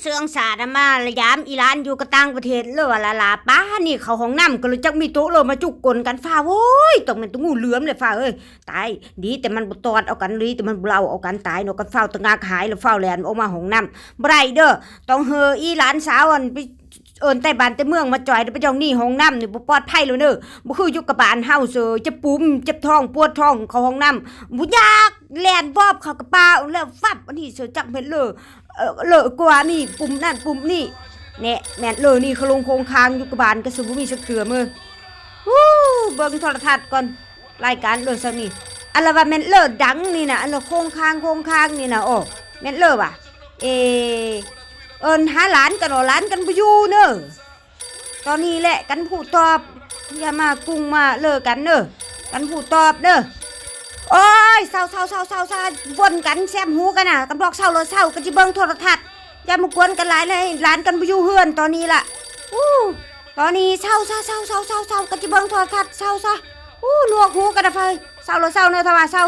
เสืองสาดมาระยามอีรานอยู่กับต่างประเทศเลยว่าลาป้านี่เขาห้องน้ำก็เลยจักมีโต๊ะเลยมาจุกกลกันฟ้าโว้ยต้องเป็นตัวงูเหลือมเลยฟ้าเอ้ยตายดีแต่มันบ่ตอดเอากันดีแต่มันเบาเอากันตายเนาะกันฟ้าตะงากหายแล้วฟ้าแลนออกมาห้องน้ำบ่ได้เด้อต้องเฮออีหลานสาวอันไปเอิ้นใต้บ้านใต้เมืองมาจ่อยไปจ้องนี่ห้องน้ำนี่บ่ปลอดภัยแล้วเด้อบ่คืออยู่กับบ้านเฮาเซอจะปุ่มเจ็บท้องปวดท้องเข้าห้องน้ำบ่อยากแล่นบอบเข้ากระเป๋าแล้วฟับอันนี้เซอจักเม็ดเลยเลอะกว่านี่ปุ่มนั่นปุ่มนี่แน่แม่นเลยนี่เขาลงโครงคางอยู่กับบ้านก็สิบ่มีสักเทื่อมื้อวู้เบิ่งโทรทัศน์ก่อนรายการเลยซะนี่อันละว่าแม่นเลอดังนี่น่ะอันละโครงคางนี่น่ะโอ้แม่นเลอว่ะเอิ้นหาหลานกันหลานกันบ่อยู่เด้อตอนนี้แหละกันผู้ตอบอย่ามากุ้งมาเลิกกันเด้อกันผู้ตอบเด้อโอ้ยเศร้าวนกันแซมหูกันน่ะกันบอกเศร้าเลยเศร้ากันสิเบิ่งโทรทัศน์อย่ามากวนกันหลายเลยหลานกันบ่อยู่เฮือนตอนนี้ล่ะตอนนี้เศร้ากันสิเบิ่งโทรทัศน์เศร้าซะหนวกหูกันนะเฟยเศร้าเลยเศร้าเด้อถ้าว่าเศร้า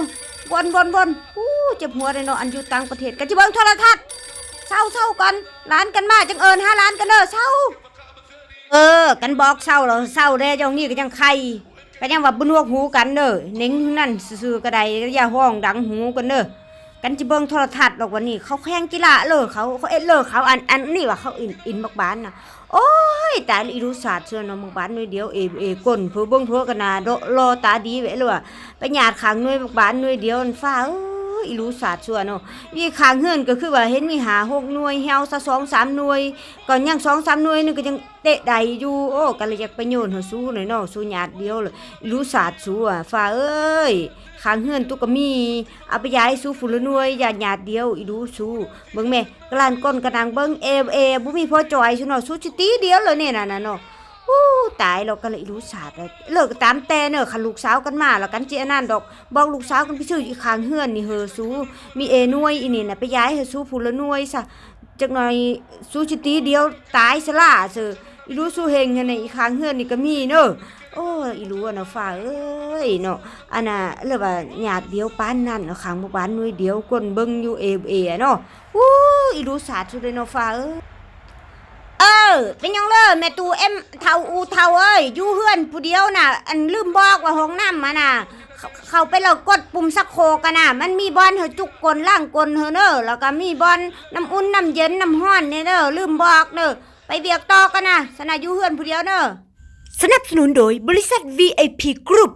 วนเจ็บหัวเลยเนาะอันอยู่ต่างประเทศกันสิเบิ่งโทรทัศน์เศร้ากันหลานกันมาจังเอิ้นหาหลานกันเด้อเศร้ากันบอกเศร้าแล้วเศร้าแด้เจ้านี่ก็ยังไข่ก็ยังว่าบ่นวกหูกันเด้อเน่งนั่นซื่อๆก็ได้อย่าห้องดังหูกันเด้อกันสิเบิ่งโทรทัศน์ดอกวันนี้เขาแข่งกีฬาเลยเขาเอ็ดเลยเขาอันนี้ว่าเขาอินบักบานน่ะโอ้ยตายอีรู้ศาสตร์เชื่อเนาะบักบานหน่วยเดียวก้นเพื่อเบิ่งเพื่อกันน่ะรอตาดีไว้เลยว่ะไปหยาดข้างหน่วยบักบานหน่วยเดียวมันฟ้าอีรู้ศาสตร์เชื่อเนาะอีข้างเฮือนก็คือว่าเห็นมี5-6หน่วยเฮาซะ2-3หน่วยก่อนยัง2-3หน่วยนึงก็ยังเตะใดอยู่โอ้ก็เลยอยากไปโยนเฮาสู้หน่อยเนาะสู้หยาดเดียวเลยอีรู้ศาสตร์สู้อ่ะฟ้าเอ้ยข้างเฮือนตุกก็มีเอาไปย้ายสู้ฝุ่นละหน่วยหยาดเดียวอีรู้สู้เบิ่งแม่กลานก้นกระดังเบิ่งบ่มีพอจอยซุเนาะสู้สิตีเดียวเลยเนี่ยน่ะเนาะตายเราก็เลยรู้ศาสตร์เลิกตามแต่เนอะคันลูกสาวกันมาแล้วกันเจนั่นดอกบอกลูกสาวกันไปซื้ออีกข้างเฮือนนี่เฮอสู้มีหน่วยอีนี่น่ะไปย้ายให้สู้ฝุ่นละหน่วยซะจักหน่อยสู้สิตีเดียวตายซะล่ะซื่ออีรู้สู้เฮงหั่นน่ะอีข้างเฮือนนี่ก็มีเนอะโอ้อีรู้อ่ะเนาะฟ้าเอ้ยเนาะอันน่ะเรียกว่าญาติเดียวปานนั้นเนาะข้างหมู่บ้านหน่วยเดียวคนเบิ่งอยู่เนาะอีรู้ศาสตร์สุดเลยเนาะฟ้าเป็นยังเลยแม่ตูเอ็มเท่าเอ้ยอยู่เฮือนผู้เดียวน่ะอันลืมบอกว่าห้องน้ำมาน่ะเขาไปแล้วกดปุ่มซักโครกกันน่ะมันมีบอลเฮาจุกกลล่างกลเฮาเด้อแล้วก็มีบอลน้ำอุ่นน้ำเย็นน้ำร้อนเนี่ยเด้อลืมบอกเด้อไปเบียกต่อกันน่ะสนะอยู่เฮือนผู้เดียวเด้อสนับสนุนโดยบริษัท VIP Group